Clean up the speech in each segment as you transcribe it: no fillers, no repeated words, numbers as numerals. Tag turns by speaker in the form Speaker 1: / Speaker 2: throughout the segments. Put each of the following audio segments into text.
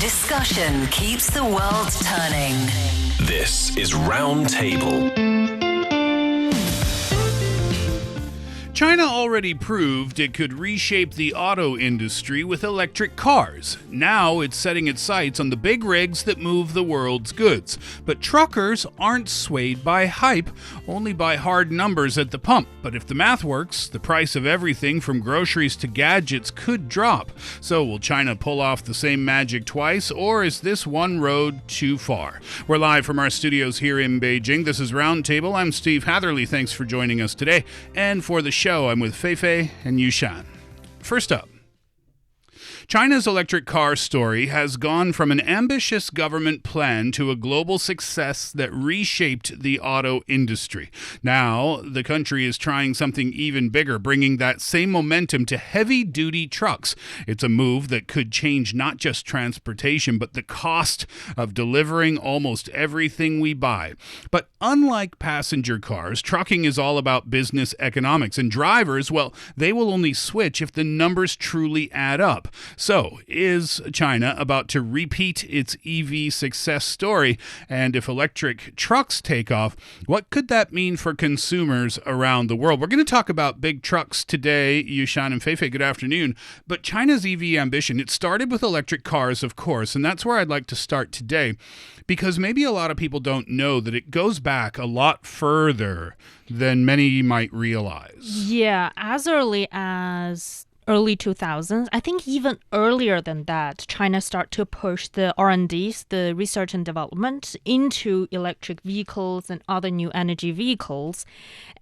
Speaker 1: Discussion keeps the world turning.
Speaker 2: This is Roundtable.
Speaker 3: China already proved it could reshape the auto industry with electric cars. Now it's setting its sights on the big rigs that move the world's goods. But truckers aren't swayed by hype, only by hard numbers at the pump. But if the math works, the price of everything from groceries to gadgets could drop. So will China pull off the same magic twice, or is this one road too far? We're live from our studios here in Beijing. This is Roundtable. I'm Steve Hatherley. Thanks for joining us today. And for the show, I'm with Fei Fei and Yushan. First up, China's electric car story has gone from an ambitious government plan to a global success that reshaped the auto industry. Now, the country is trying something even bigger, bringing that same momentum to heavy-duty trucks. It's a move that could change not just transportation, but the cost of delivering almost everything we buy. But unlike passenger cars, trucking is all about business economics, and drivers, well, they will only switch if the numbers truly add up. So, is China about to repeat its EV success story? And if electric trucks take off, what could that mean for consumers around the world? We're going to talk about big trucks today. Yushan and Fei Fei, good afternoon. But China's EV ambition, it started with electric cars, of course, and that's where I'd like to start today, because maybe a lot of people don't know that it goes back a lot further than many might realize.
Speaker 4: Yeah, as early 2000s. I think even earlier than that, China started to push the R&Ds, the research and development, into electric vehicles and other new energy vehicles.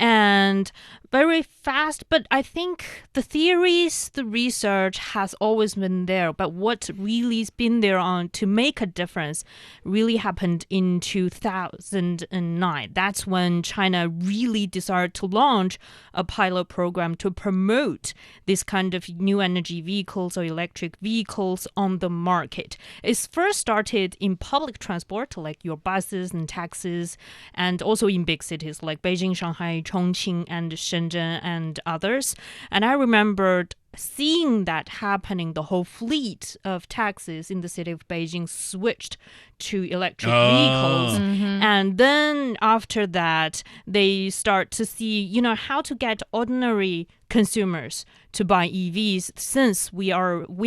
Speaker 4: And very fast, but I think the theories, the research has always been there. But what really's been there on to make a difference really happened in 2009. That's when China really decided to launch a pilot program to promote this kind of new energy vehicles or electric vehicles on the market. It first started in public transport, like your buses and taxis, and also in big cities like Beijing, Shanghai, Chongqing, and Shenzhen, and others. And I remembered seeing that happening. The whole fleet of taxis in the city of Beijing switched to electric vehicles. Mm-hmm. And then after that, they start to see, how to get ordinary consumers to buy EVs, since we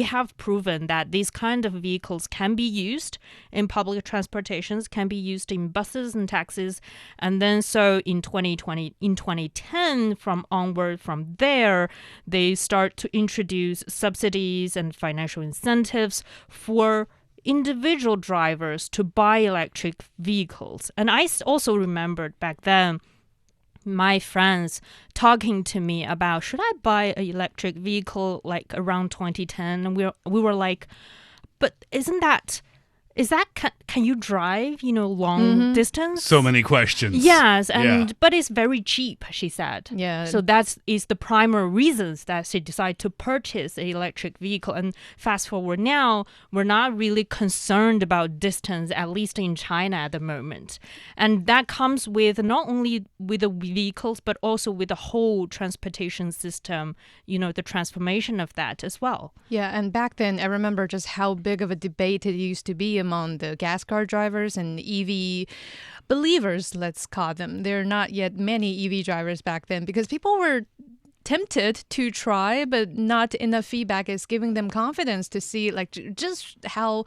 Speaker 4: have proven that these kind of vehicles can be used in public transportations, can be used in buses and taxis. And then so in 2010, from there, they start to introduce subsidies and financial incentives for individual drivers to buy electric vehicles. And I also remembered back then my friends talking to me about, should I buy an electric vehicle like around 2010? And we were like, but can you drive, long distance?
Speaker 3: So many questions.
Speaker 4: Yes, but it's very cheap, she said.
Speaker 5: Yeah.
Speaker 4: So that is the primary reasons that she decided to purchase an electric vehicle. And fast forward now, we're not really concerned about distance, at least in China at the moment. And that comes with not only with the vehicles, but also with the whole transportation system, the transformation of that as well.
Speaker 5: Yeah, and back then, I remember just how big of a debate it used to be among the gas car drivers and EV believers, let's call them. There are not yet many EV drivers back then because people were tempted to try, but not enough feedback is giving them confidence to see just how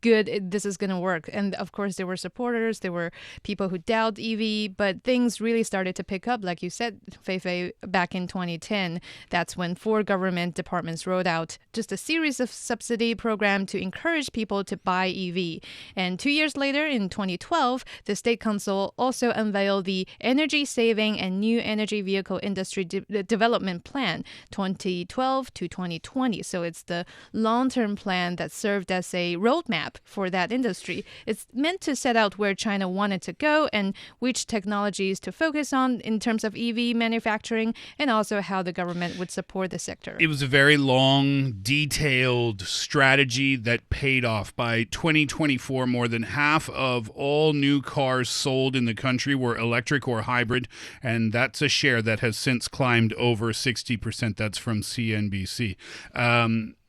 Speaker 5: good this is going to work. And of course, there were supporters, there were people who doubt EV, but things really started to pick up. Like you said, Fei Fei, back in 2010, that's when 4 government departments rolled out just a series of subsidy programs to encourage people to buy EV. And 2 years later, in 2012, the State Council also unveiled the Energy Saving and New Energy Vehicle Industry Development Plan 2012 to 2020. So it's the long-term plan that served as a roadmap for that industry. It's meant to set out where China wanted to go and which technologies to focus on in terms of EV manufacturing, and also how the government would support the sector.
Speaker 3: It was a very long, detailed strategy that paid off. By 2024, more than half of all new cars sold in the country were electric or hybrid, and that's a share that has since climbed over 60%. That's from CNBC.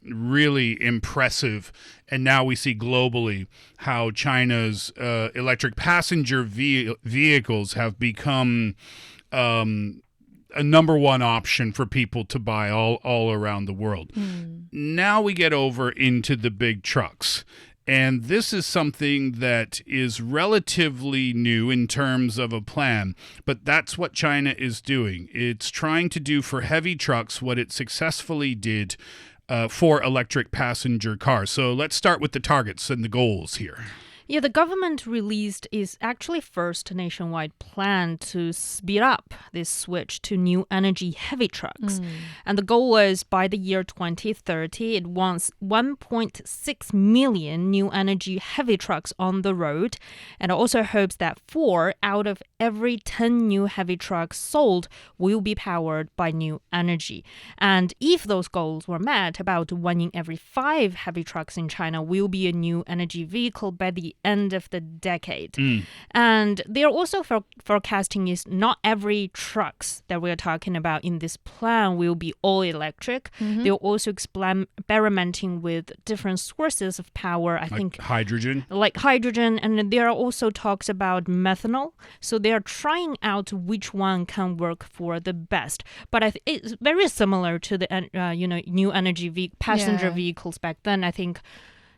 Speaker 3: really impressive. And now we see globally how China's electric passenger vehicles have become a number one option for people to buy all around the world. Now we get over into the big trucks. And this is something that is relatively new in terms of a plan, but that's what China is doing. It's trying to do for heavy trucks what it successfully did for electric passenger cars. So let's start with the targets and the goals here.
Speaker 4: Yeah, the government released its actually first nationwide plan to speed up this switch to new energy heavy trucks. And the goal was by the year 2030, it wants 1.6 million new energy heavy trucks on the road. And it also hopes that 4 out of every 10 new heavy trucks sold will be powered by new energy. And if those goals were met, about 1 in every 5 heavy trucks in China will be a new energy vehicle by the end of the decade. And they're also forecasting is not every trucks that we're talking about in this plan will be all electric. They're also experimenting with different sources of power. I think
Speaker 3: hydrogen.
Speaker 4: Like hydrogen, and there are also talks about methanol. So they are trying out which one can work for the best. But it's very similar to the new energy passenger vehicles back then. I think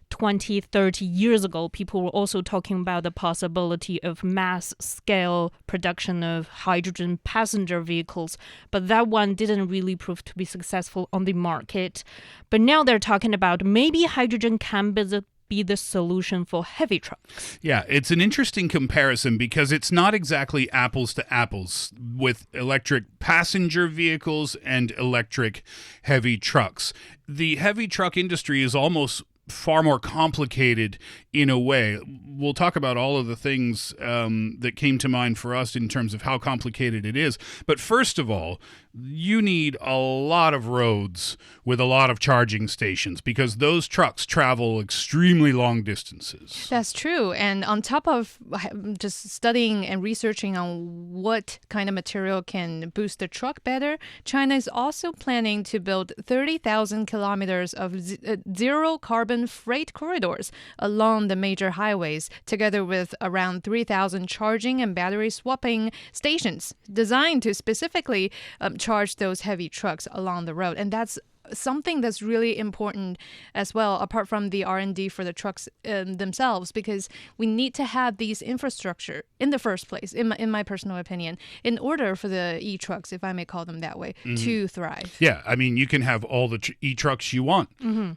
Speaker 4: 20, 30 years ago, people were also talking about the possibility of mass-scale production of hydrogen passenger vehicles, but that one didn't really prove to be successful on the market. But now they're talking about maybe hydrogen can be the solution for heavy trucks.
Speaker 3: Yeah, it's an interesting comparison because it's not exactly apples to apples with electric passenger vehicles and electric heavy trucks. The heavy truck industry is almost far more complicated in a way. We'll talk about all of the things that came to mind for us in terms of how complicated it is. But first of all, you need a lot of roads with a lot of charging stations because those trucks travel extremely long distances.
Speaker 5: That's true. And on top of just studying and researching on what kind of material can boost the truck better, China is also planning to build 30,000 kilometers of zero carbon freight corridors along the major highways, together with around 3,000 charging and battery swapping stations designed to specifically charge those heavy trucks along the road. And that's something that's really important as well, apart from the R&D for the trucks themselves, because we need to have these infrastructure in the first place, in my personal opinion, in order for the e-trucks, if I may call them that way, to thrive.
Speaker 3: Yeah, I mean, you can have all the e-trucks you want,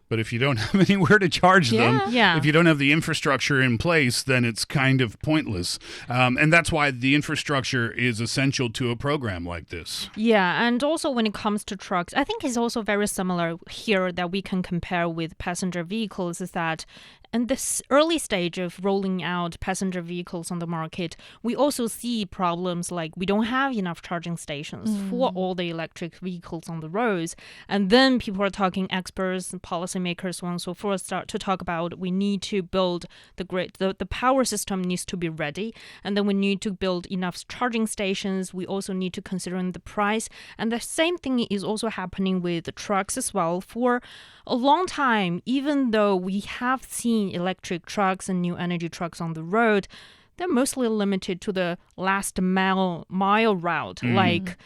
Speaker 3: but if you don't have anywhere to charge them, if you don't have the infrastructure in place, then it's kind of pointless. And that's why the infrastructure is essential to a program like this.
Speaker 4: Yeah, and also when it comes to trucks, I think it's also very similar here that we can compare with passenger vehicles is that in this early stage of rolling out passenger vehicles on the market, we also see problems like we don't have enough charging stations for all the electric vehicles on the roads. And then people are talking, experts and policymakers, so on and so forth, start to talk about we need to build the grid. The power system needs to be ready. And then we need to build enough charging stations. We also need to consider the price. And the same thing is also happening with the trucks as well. For a long time, even though we have seen electric trucks and new energy trucks on the road, they're mostly limited to the last mile route, like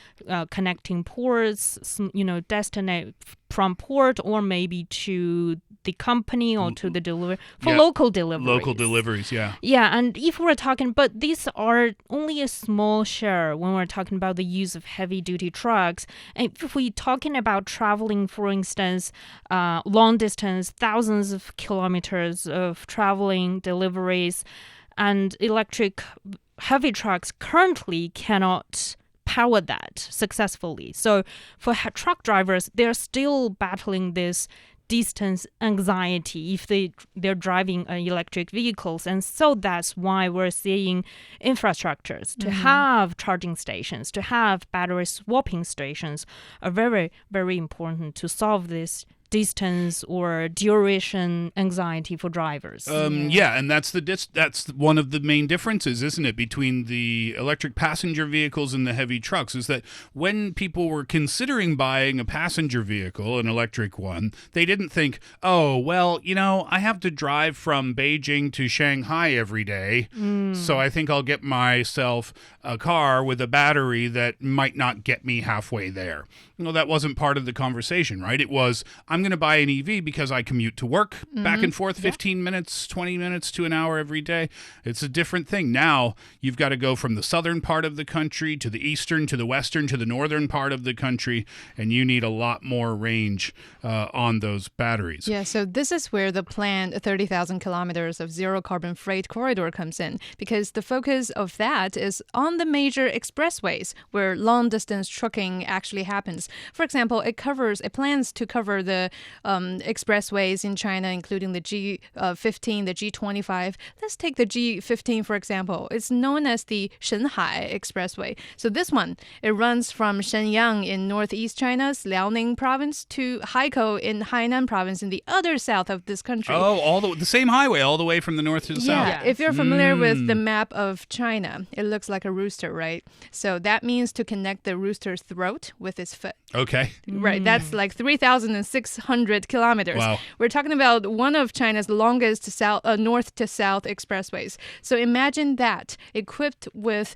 Speaker 4: connecting ports, destinate from port or maybe to the company or to the delivery for local deliveries.
Speaker 3: Local deliveries, yeah.
Speaker 4: Yeah, and if we're talking, but these are only a small share when we're talking about the use of heavy-duty trucks. And if we're talking about traveling, for instance, long distance, thousands of kilometers of traveling, deliveries, and electric heavy trucks currently cannot power that successfully. So for truck drivers, they're still battling this distance anxiety if they're driving electric vehicles. And so that's why we're seeing infrastructures to have charging stations, to have battery swapping stations are very, very important to solve this distance or duration anxiety for drivers.
Speaker 3: Yeah, and that's that's one of the main differences, isn't it, between the electric passenger vehicles and the heavy trucks, is that when people were considering buying a passenger vehicle, an electric one, they didn't think, oh, well, I have to drive from Beijing to Shanghai every day, so I think I'll get myself a car with a battery that might not get me halfway there. That wasn't part of the conversation, right? It was, I'm going to buy an EV because I commute to work back and forth 15 minutes, 20 minutes to an hour every day. It's a different thing. Now you've got to go from the southern part of the country to the eastern, to the western, to the northern part of the country, and you need a lot more range on those batteries.
Speaker 5: Yeah, so this is where the planned 30,000 kilometers of zero carbon freight corridor comes in, because the focus of that is on the major expressways where long distance trucking actually happens. For example, it plans to cover the expressways in China, including the G15, the G25. Let's take the G15, for example. It's known as the Shenhai Expressway. So this one, it runs from Shenyang in northeast China's Liaoning province to Haikou in Hainan province in the other south of this country.
Speaker 3: Oh, the same highway all the way from the north to the south.
Speaker 5: Yeah, if you're familiar with the map of China, it looks like a rooster, right? So that means to connect the rooster's throat with its foot.
Speaker 3: Okay.
Speaker 5: Right, that's like 3,600 kilometers.
Speaker 3: Wow.
Speaker 5: We're talking about one of China's longest north to south expressways. So imagine that equipped with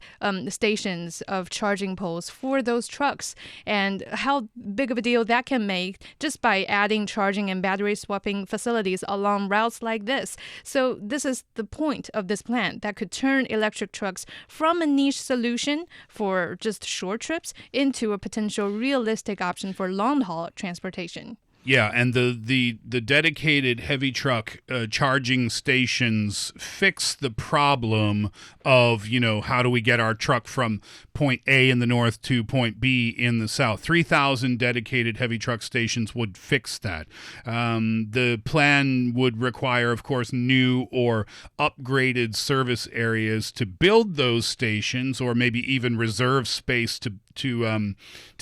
Speaker 5: stations of charging poles for those trucks, and how big of a deal that can make just by adding charging and battery swapping facilities along routes like this. So this is the point of this plan that could turn electric trucks from a niche solution for just short trips into a potential realistic option for long-haul transportation.
Speaker 3: Yeah, and the dedicated heavy truck charging stations fix the problem of, how do we get our truck from point A in the north to point B in the south. 3,000 dedicated heavy truck stations would fix that. The plan would require, of course, new or upgraded service areas to build those stations, or maybe even reserve space to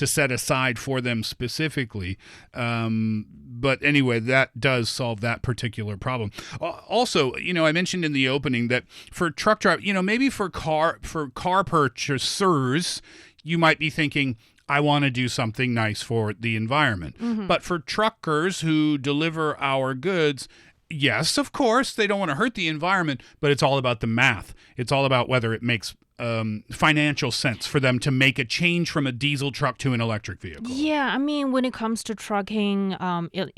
Speaker 3: set aside for them specifically. But anyway, that does solve that particular problem. Also, I mentioned in the opening that for truck drive, maybe for car purchasers, you might be thinking, I want to do something nice for the environment. But for truckers who deliver our goods, yes, of course, they don't want to hurt the environment, but it's all about the math. It's all about whether it makes financial sense for them to make a change from a diesel truck to an electric vehicle.
Speaker 4: Yeah, I mean, when it comes to trucking,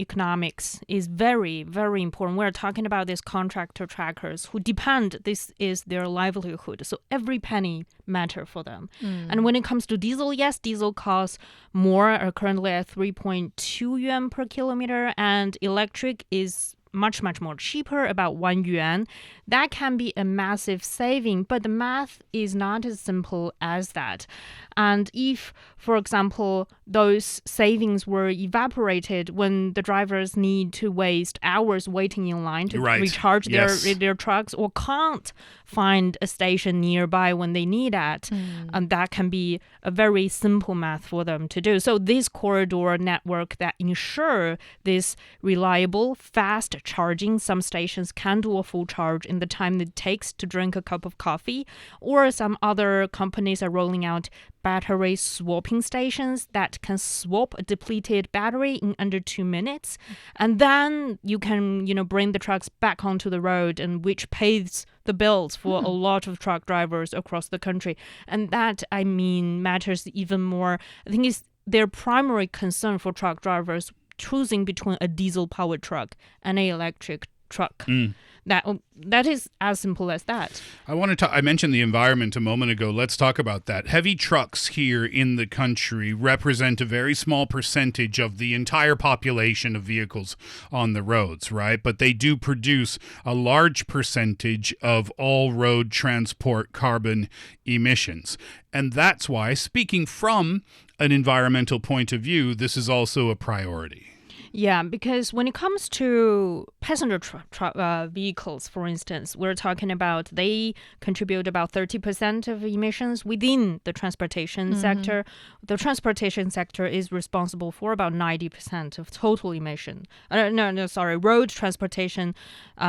Speaker 4: economics is very, very important. We're talking about these contractor trackers who depend, this is their livelihood. So every penny matter for them. And when it comes to diesel, yes, diesel costs more, currently at 3.2 yuan per kilometer, and electric is much, much more cheaper, about 1 yuan. That can be a massive saving, but the math is not as simple as that. And if, for example, those savings were evaporated when the drivers need to waste hours waiting in line to recharge their trucks, or can't find a station nearby when they need it, and that can be a very simple math for them to do. So this corridor network that ensure this reliable, fast charging, some stations can do a full charge in the time it takes to drink a cup of coffee, or some other companies are rolling out battery swapping stations that can swap a depleted battery in under 2 minutes. And then you can, bring the trucks back onto the road, and which pays the bills for a lot of truck drivers across the country. And that, matters even more. I think it's their primary concern for truck drivers choosing between a diesel-powered truck and an electric truck. That is as simple as that.
Speaker 3: I mentioned the environment a moment ago. Let's talk about that. Heavy trucks here in the country represent a very small percentage of the entire population of vehicles on the roads, right? But they do produce a large percentage of all road transport carbon emissions. And that's why, speaking from an environmental point of view, this is also a priority.
Speaker 4: Yeah, because when it comes to passenger vehicles, for instance, we're talking about they contribute about 30% of emissions within the transportation sector. The transportation sector is responsible for about 90% of total emission. Road transportation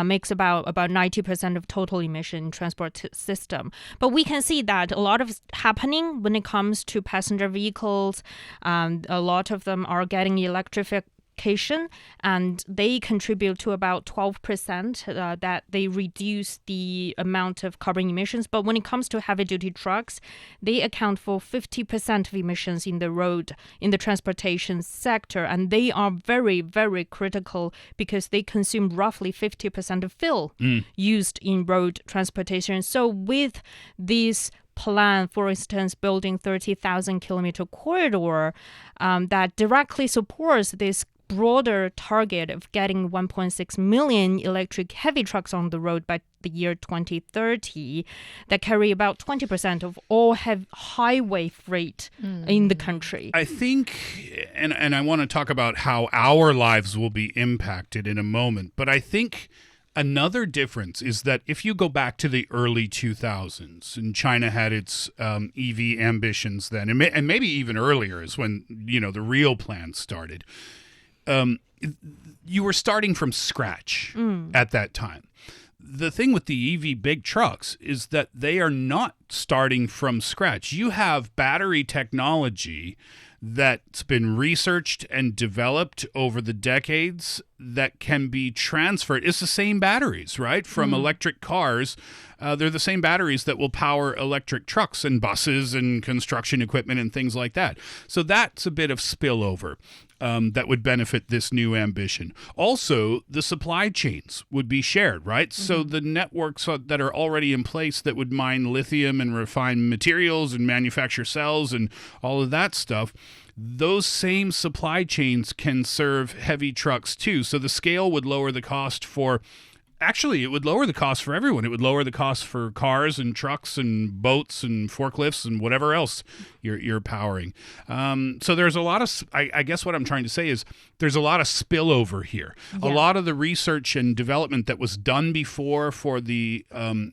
Speaker 4: makes about 90% of total emission in transport system. But we can see that a lot of happening when it comes to passenger vehicles. A lot of them are getting electrification, and they contribute to about 12% that they reduce the amount of carbon emissions. But when it comes to heavy-duty trucks, they account for 50% of emissions in the transportation sector, and they are very, very critical because they consume roughly 50% of fuel used in road transportation. So with this plan, for instance, building 30,000 kilometer corridor that directly supports this broader target of getting 1.6 million electric heavy trucks on the road by the year 2030 that carry about 20% of all highway freight in the country.
Speaker 3: I think, and I want to talk about how our lives will be impacted in a moment, but I think another difference is that if you go back to the early 2000s, and China had its EV ambitions then, and maybe even earlier is when, the real plan started, you were starting from scratch at that time. The thing with the EV big trucks is that they are not starting from scratch. You have battery technology that's been researched and developed over the decades that can be transferred. It's the same batteries, right? From electric cars. They're the same batteries that will power electric trucks and buses and construction equipment and things like that. So that's a bit of spillover that would benefit this new ambition. Also, the supply chains would be shared, right? So the networks that are already in place that would mine lithium and refine materials and manufacture cells and all of that stuff, those same supply chains can serve heavy trucks too. So the scale would lower the cost for... Actually, it would lower the cost for everyone. It would lower the cost for cars and trucks and boats and forklifts and whatever else you're powering. So there's a lot of, I guess what I'm trying to say is there's a lot of spillover here. Yeah. A lot of the research and development that was done before for the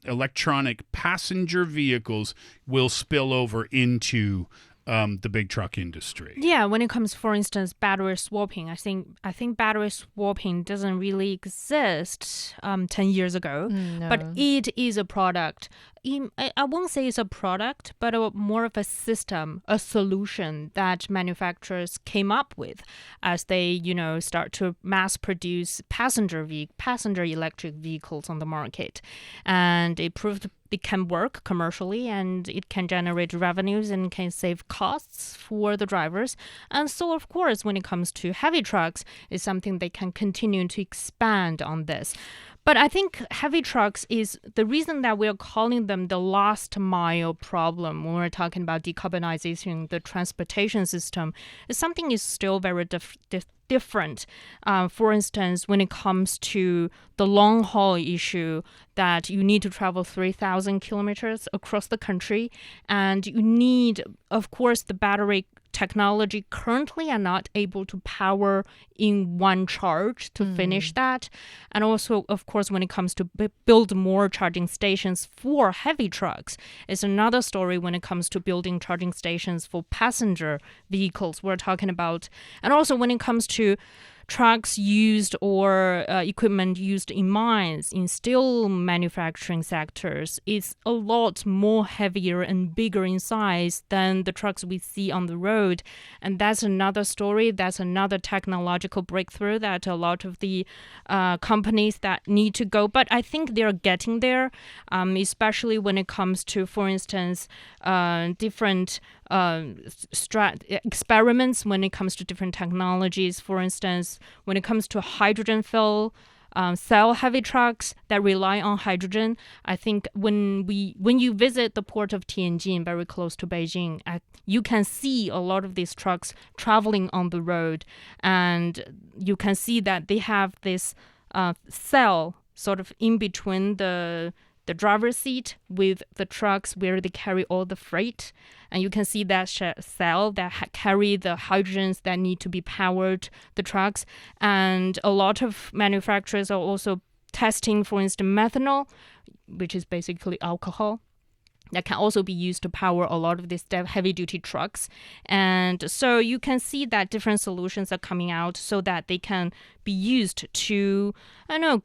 Speaker 3: electronic passenger vehicles will spill over into the big truck industry.
Speaker 4: Yeah, when it comes, for instance, battery swapping, I think battery swapping doesn't really exist 10 years ago, but it is a product. I won't say it's a product, but more of a system, a solution that manufacturers came up with as they, start to mass produce passenger electric vehicles on the market. And it proved it can work commercially, and it can generate revenues and can save costs for the drivers. And so, of course, when it comes to heavy trucks, it's something they can continue to expand on this. But I think heavy trucks is the reason that we're calling them the last mile problem when we're talking about decarbonization, the transportation system, is something is still very different. For instance, when it comes to the long haul issue that you need to travel 3,000 kilometers across the country, and you need, of course, the battery technology currently are not able to power in one charge to finish that. And also, of course, when it comes to build more charging stations for heavy trucks, it's another story when it comes to building charging stations for passenger vehicles we're talking about. And also when it comes to trucks used or equipment used in mines, in steel manufacturing sectors, is a lot more heavier and bigger in size than the trucks we see on the road. And that's another story. That's another technological breakthrough that a lot of the companies that need to go. But I think they're getting there, especially when it comes to, for instance, different experiments when it comes to different technologies. For instance, when it comes to hydrogen fuel cell heavy trucks that rely on hydrogen, I think when you visit the port of Tianjin, very close to Beijing, you can see a lot of these trucks traveling on the road, and you can see that they have this cell sort of in between the the driver's seat with the trucks where they carry all the freight. And you can see that cell that carry the hydrogens that need to be powered the trucks. And a lot of manufacturers are also testing, for instance, methanol, which is basically alcohol, that can also be used to power a lot of these heavy-duty trucks. And so you can see that different solutions are coming out so that they can be used to,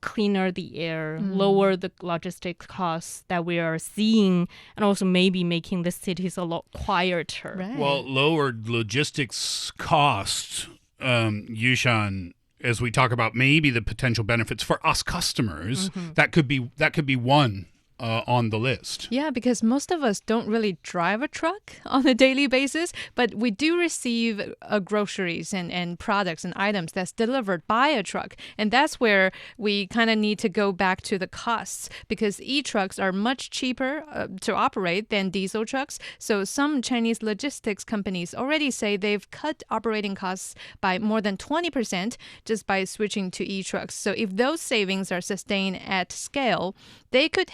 Speaker 4: cleaner the air, lower the logistics costs that we are seeing, and also maybe making the cities a lot quieter.
Speaker 5: Right.
Speaker 3: Well, lower logistics costs, Yushan, as we talk about maybe the potential benefits for us customers, that could be one on the list.
Speaker 5: Yeah, because most of us don't really drive a truck on a daily basis, but we do receive groceries and products and items that's delivered by a truck. And that's where we kind of need to go back to the costs, because e-trucks are much cheaper to operate than diesel trucks. So some Chinese logistics companies already say they've cut operating costs by more than 20% just by switching to e-trucks. So if those savings are sustained at scale, they could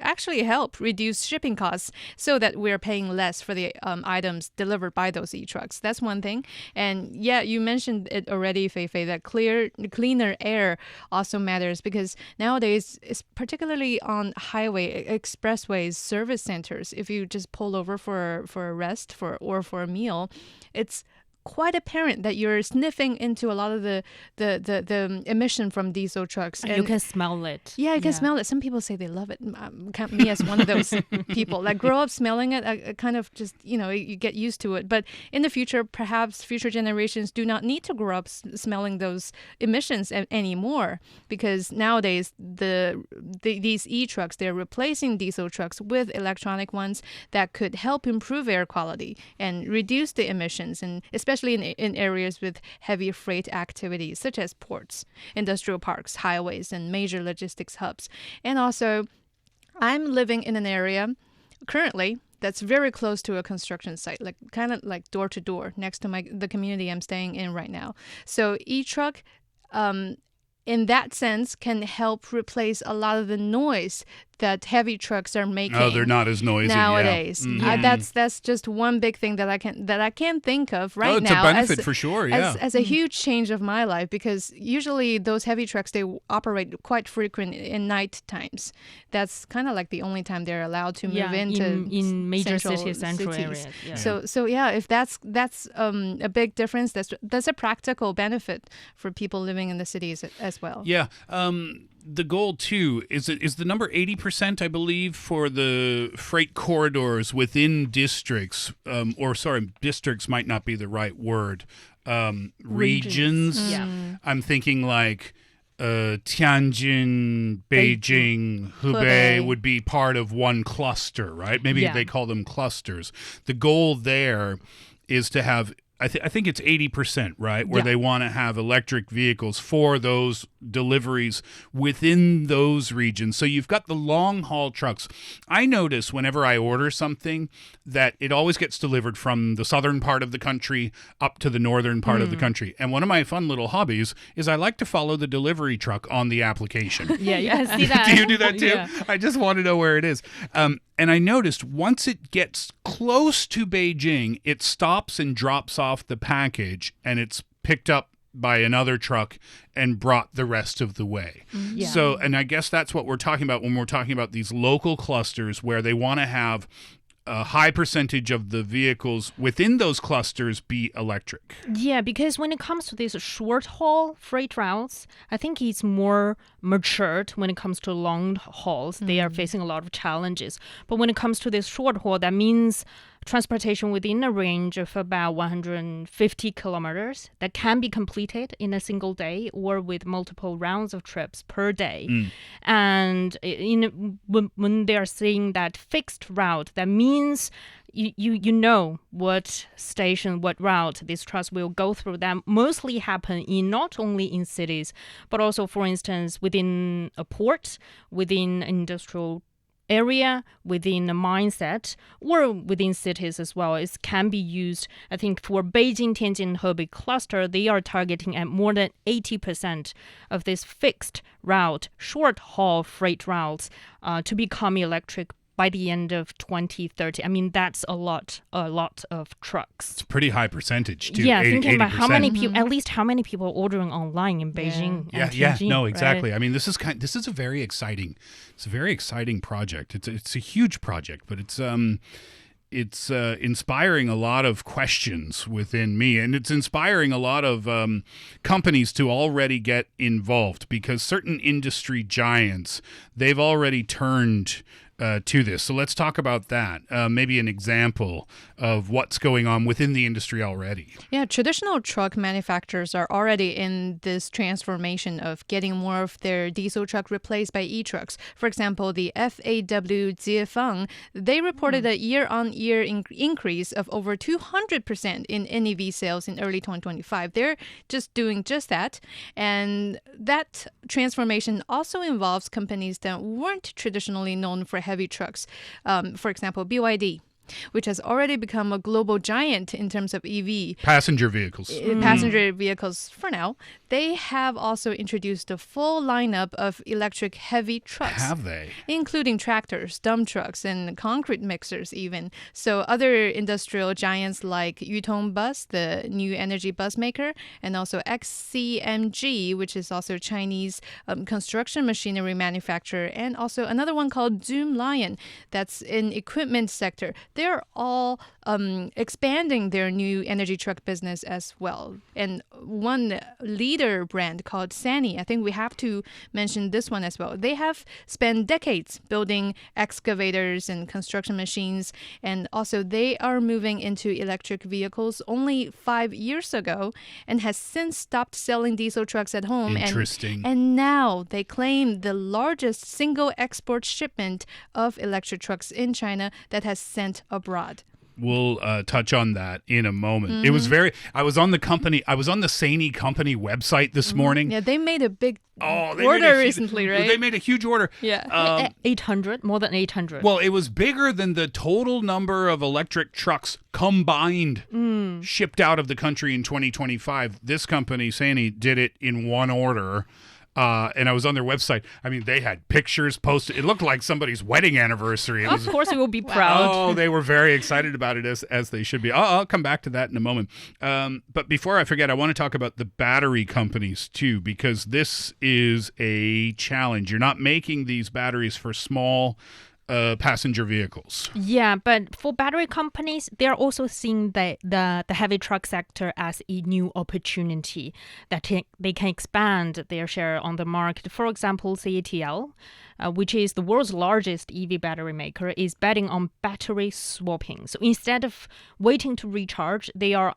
Speaker 5: actually help reduce shipping costs so that we're paying less for the items delivered by those e-trucks. That's one thing. And yeah, you mentioned it already, Fei Fei, that cleaner air also matters, because nowadays, it's particularly on highway, expressways, service centers, if you just pull over for a rest or for a meal, it's quite apparent that you're sniffing into a lot of the emission from diesel trucks.
Speaker 4: And you can smell it.
Speaker 5: Yeah, you can smell it. Some people say they love it. Count me as one of those people. Like, grow up smelling it, I kind of just, you get used to it. But in the future, perhaps future generations do not need to grow up smelling those emissions anymore, because nowadays these e-trucks, they're replacing diesel trucks with electronic ones that could help improve air quality and reduce the emissions, and especially in areas with heavy freight activities such as ports, industrial parks, highways, and major logistics hubs. And also, I'm living in an area currently that's very close to a construction site, like kind of like door to door next to the community I'm staying in right now. So e-truck, in that sense, can help replace a lot of the noise that heavy trucks are making.
Speaker 3: Oh, they're not as noisy
Speaker 5: nowadays.
Speaker 3: Yeah.
Speaker 5: That's just one big thing that I can think of right now.
Speaker 3: Oh, it's a benefit for sure. Yeah,
Speaker 5: as a huge change of my life, because usually those heavy trucks, they operate quite frequent in night times. That's kind of like the only time they're allowed to move into
Speaker 4: in major
Speaker 5: central
Speaker 4: areas. Yeah.
Speaker 5: So yeah, if that's a big difference, that's a practical benefit for people living in the cities as well.
Speaker 3: Yeah. The goal too is the number 80%, I believe, for the freight corridors within districts. Districts might not be the right word. Regions.
Speaker 4: Yeah.
Speaker 3: I'm thinking like Tianjin, Beijing, Hubei would be part of one cluster, right? Maybe they call them clusters. The goal there is to have, I think it's 80%, right? Where they want to have electric vehicles for those deliveries within those regions. So you've got the long haul trucks. I notice whenever I order something that it always gets delivered from the southern part of the country up to the northern part of the country. And one of my fun little hobbies is I like to follow the delivery truck on the application.
Speaker 4: Yeah, you can see that.
Speaker 3: Do you do that too?
Speaker 4: Yeah.
Speaker 3: I just want to know where it is. And I noticed once it gets close to Beijing, it stops and drops off the package, and it's picked up by another truck and brought the rest of the way.
Speaker 4: Yeah.
Speaker 3: So, and I guess that's what we're talking about when we're talking about these local clusters where they want to have a high percentage of the vehicles within those clusters be electric.
Speaker 4: Yeah, because when it comes to these short haul freight routes, I think it's more matured when it comes to long hauls. They are facing a lot of challenges. But when it comes to this short haul, that means transportation within a range of about 150 kilometers that can be completed in a single day or with multiple rounds of trips per day. And when they are saying that fixed route, that means you know what station, what route these trucks will go through. That mostly happen in not only in cities, but also, for instance, within a port, within industrial area, within a mindset, or within cities as well. It can be used, I think, for Beijing, Tianjin, Hebei cluster. They are targeting at more than 80% of this fixed route, short-haul freight routes, to become electric by the end of 2030. I mean, that's a lot of trucks.
Speaker 3: It's a pretty high percentage, too.
Speaker 4: Yeah,
Speaker 3: 80,
Speaker 4: thinking about how
Speaker 3: 80%.
Speaker 4: many people, at least how many people are ordering online in Beijing and Tianjin,
Speaker 3: no, exactly.
Speaker 4: right?
Speaker 3: I mean, this is a very exciting project. It's a huge project, but it's inspiring a lot of questions within me, and it's inspiring a lot of companies to already get involved, because certain industry giants, they've already turned to this. So let's talk about that. Maybe an example of what's going on within the industry already.
Speaker 5: Yeah, traditional truck manufacturers are already in this transformation of getting more of their diesel truck replaced by e-trucks. For example, the FAW Jiefeng, they reported a year-on-year increase of over 200% in NEV sales in early 2025. They're just doing just that. And that transformation also involves companies that weren't traditionally known for heavy trucks. For example, BYD, which has already become a global giant in terms of EV.
Speaker 3: Passenger vehicles.
Speaker 5: Passenger vehicles for now. They have also introduced a full lineup of electric heavy trucks.
Speaker 3: Have they?
Speaker 5: Including tractors, dump trucks, and concrete mixers even. So other industrial giants like Yutong Bus, the new energy bus maker, and also XCMG, which is also Chinese construction machinery manufacturer, and also another one called Zoom Lion, that's in equipment sector. They're all expanding their new energy truck business as well. And one leader brand called Sany, I think we have to mention this one as well. They have spent decades building excavators and construction machines, and also they are moving into electric vehicles only 5 years ago and has since stopped selling diesel trucks at home.
Speaker 3: Interesting.
Speaker 5: And now they claim the largest single export shipment of electric trucks in China that has sent abroad.
Speaker 3: We'll touch on that in a moment. It was I was on the Sany company website this morning.
Speaker 5: Yeah, they made a big
Speaker 3: They
Speaker 5: order
Speaker 3: made
Speaker 5: recently, right?
Speaker 3: They made a huge order.
Speaker 5: Yeah.
Speaker 4: 800, more than 800.
Speaker 3: Well, it was bigger than the total number of electric trucks combined shipped out of the country in 2025. This company, Sany, did it in one order. And I was on their website. I mean, they had pictures posted. It looked like somebody's wedding anniversary.
Speaker 4: Of course, we will be proud.
Speaker 3: Oh, they were very excited about it, as they should be. I'll come back to that in a moment. But before I forget, I want to talk about the battery companies, too, because this is a challenge. You're not making these batteries for small passenger vehicles.
Speaker 4: Yeah, but for battery companies, they're also seeing the heavy truck sector as a new opportunity that they can expand their share on the market. For example, CATL, which is the world's largest EV battery maker, is betting on battery swapping. So instead of waiting to recharge, they're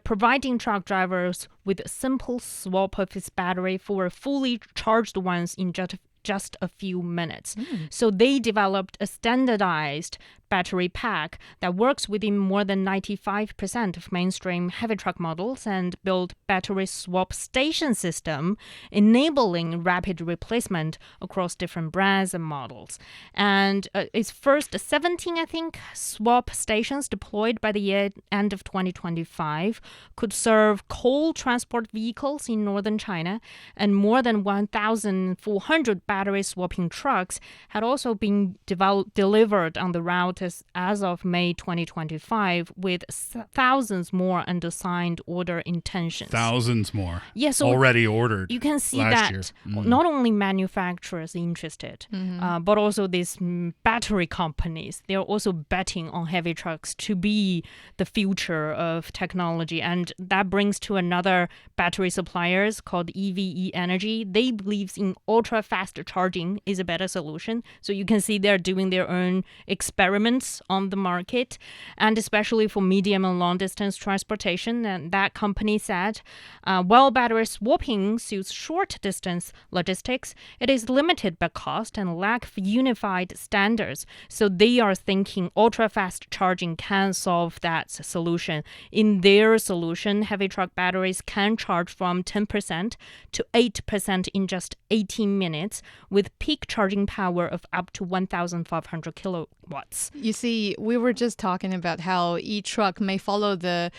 Speaker 4: providing truck drivers with a simple swap of its battery for fully charged ones in just a few minutes. So they developed a standardized battery pack that works within more than 95% of mainstream heavy truck models and built battery swap station system, enabling rapid replacement across different brands and models. And its first 17, I think, swap stations deployed by the end of 2025 could serve coal transport vehicles in northern China, and more than 1,400 battery swapping trucks had also been delivered on the route as of May 2025, with thousands more under signed order intentions.
Speaker 3: Thousands more.
Speaker 4: Yes, so
Speaker 3: already ordered.
Speaker 4: You can see
Speaker 3: last
Speaker 4: that
Speaker 3: year.
Speaker 4: not only manufacturers interested, but also these battery companies. They're also betting on heavy trucks to be the future of technology, and that brings to another battery suppliers called EVE Energy. They believe in ultra fast charging is a better solution. So you can see they're doing their own experiment entrants on the market, and especially for medium and long distance transportation. And that company said, while battery swapping suits short distance logistics, it is limited by cost and lack of unified standards. So they are thinking ultra-fast charging can solve that solution. In their solution, heavy truck batteries can charge from 10% to 8% in just 18 minutes, with peak charging power of up to 1,500 kilowatts.
Speaker 5: You see, we were just talking about how e-truck may follow the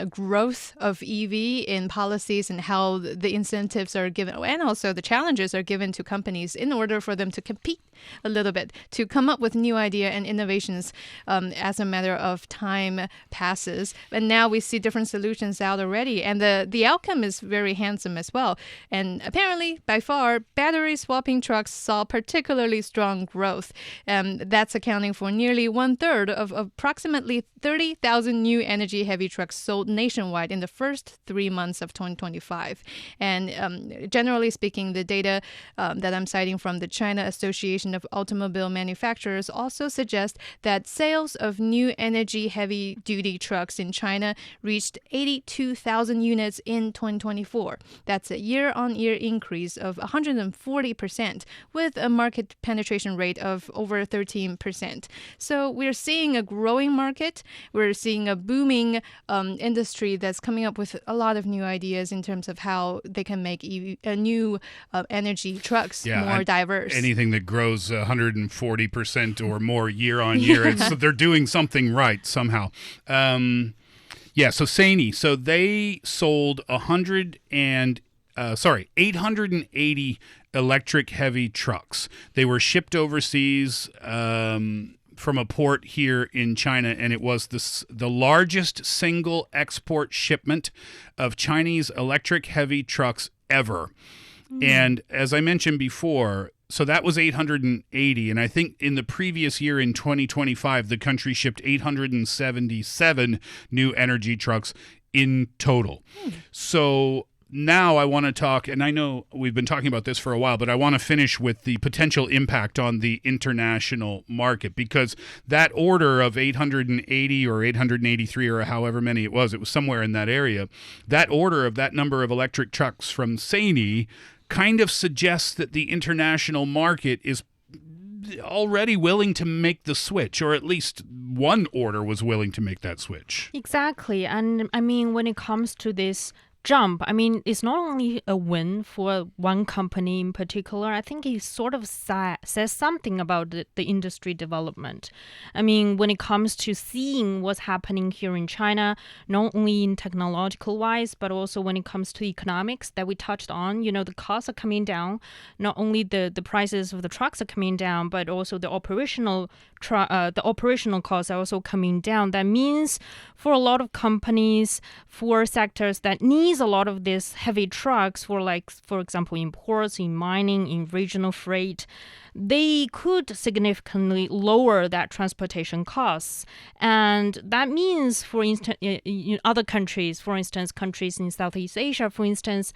Speaker 5: growth of EV in policies and how the incentives are given, and also the challenges are given to companies in order for them to compete a little bit, to come up with new idea and innovations as a matter of time passes. And now we see different solutions out already, and the outcome is very handsome as well. And apparently, by far, battery swapping trucks saw particularly strong growth. That's accounting for nearly 1/3 of approximately 30,000 new energy heavy trucks sold nationwide in the first 3 months of 2025. And generally speaking, the data that I'm citing from the China Association of Automobile Manufacturers also suggest that sales of new energy heavy duty trucks in China reached 82,000 units in 2024. That's a year-on-year increase of 140%, with a market penetration rate of over 13%. So we're seeing a growing market. We're seeing a booming industry that's coming up with a lot of new ideas in terms of how they can make new energy trucks more diverse.
Speaker 3: Anything that grows 140% or more year on year, they're doing something right somehow. So Sany, so they sold 880 electric heavy trucks. They were shipped overseas from a port here in China, and it was the largest single export shipment of Chinese electric heavy trucks ever. And as I mentioned before, so that was 880, and I think in the previous year, in 2025, the country shipped 877 new energy trucks in total. So now I want to talk, and I know we've been talking about this for a while, but I want to finish with the potential impact on the international market, because that order of 880 or 883 or however many it was somewhere in that area, that order of that number of electric trucks from Sany kind of suggests that the international market is already willing to make the switch, or at least one order was willing to make that switch.
Speaker 4: Exactly. And I mean, when it comes to this jump, I mean, it's not only a win for one company in particular. I think it sort of says something about the industry development. I mean, when it comes to seeing what's happening here in China, not only in technological wise, but also when it comes to economics that we touched on, the costs are coming down. Not only the prices of the trucks are coming down, but also the operational costs are also coming down. That means for a lot of companies, for sectors that needs a lot of these heavy trucks for example, in ports, in mining, in regional freight, they could significantly lower that transportation costs. And that means, for instance, other countries, for instance, countries in Southeast Asia, for instance,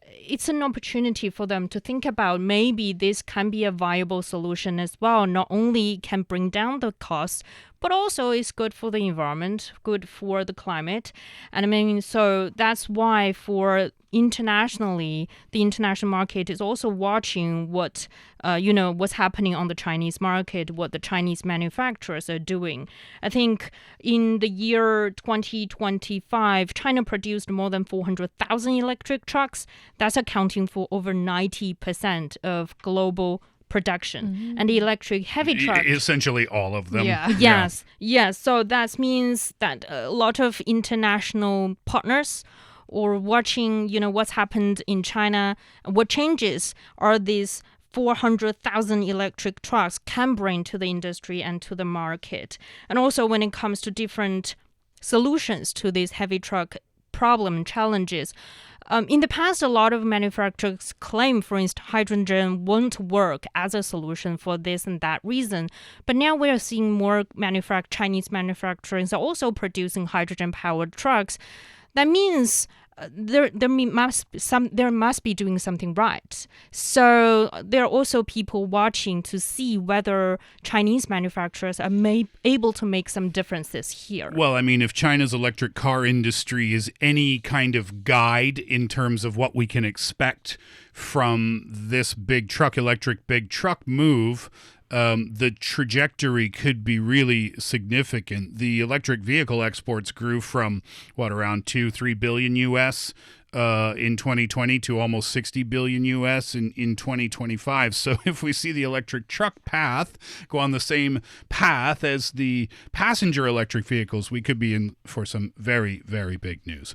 Speaker 4: it's an opportunity for them to think about maybe this can be a viable solution as well. Not only can bring down the costs, but also it's good for the environment, good for the climate. And I mean, so that's why for internationally, the international market is also watching what's happening on the Chinese market, what the Chinese manufacturers are doing. I think in the year 2025, China produced more than 400,000 electric trucks. That's accounting for over 90% of global production. And the electric heavy truck,
Speaker 3: essentially all of them.
Speaker 4: Yes. So that means that a lot of international partners or watching, what's happened in China, what changes are these 400,000 electric trucks can bring to the industry and to the market. And also when it comes to different solutions to these heavy truck problem challenges. In the past, a lot of manufacturers claim, for instance, hydrogen won't work as a solution for this and that reason. But now we are seeing more Chinese manufacturers are also producing hydrogen-powered trucks. That means there must be doing something right. So there are also people watching to see whether Chinese manufacturers are able to make some differences here.
Speaker 3: Well, I mean, if China's electric car industry is any kind of guide in terms of what we can expect from this electric big truck move, the trajectory could be really significant. The electric vehicle exports grew from, around 3 billion US in 2020 to almost 60 billion US in 2025. So if we see the electric truck path go on the same path as the passenger electric vehicles, we could be in for some very, very big news.